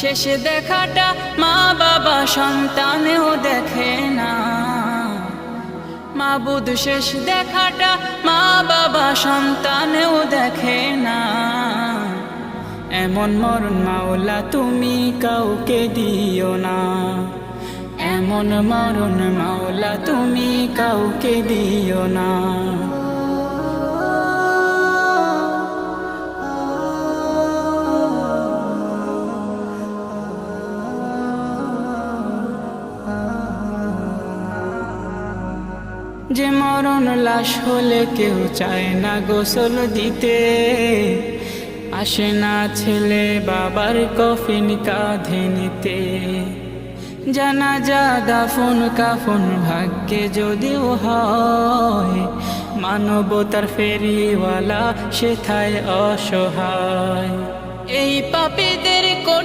শেষে দেখাটা মা বাবা সন্তানেও দেখে না। মাবুদ শেষ দেখাটা মা বাবা সন্তানেও দেখে না। এমন মরণ মাওলা তুমি কাউকে দিও না। এমন মরণ মাওলা তুমি কাউকে দিও না। যে মরণ লাশ হলে কেউ চায় না গোসল দিতে, আসে না ছেলে বাবার কফিন কাঁধে নিতে। জানাজা দাফন কাফন ভাগ্যে যদিও হয়, মানবতার ফেরিওয়ালা সেথায় অসহায়। এই পাপীদের কঠিন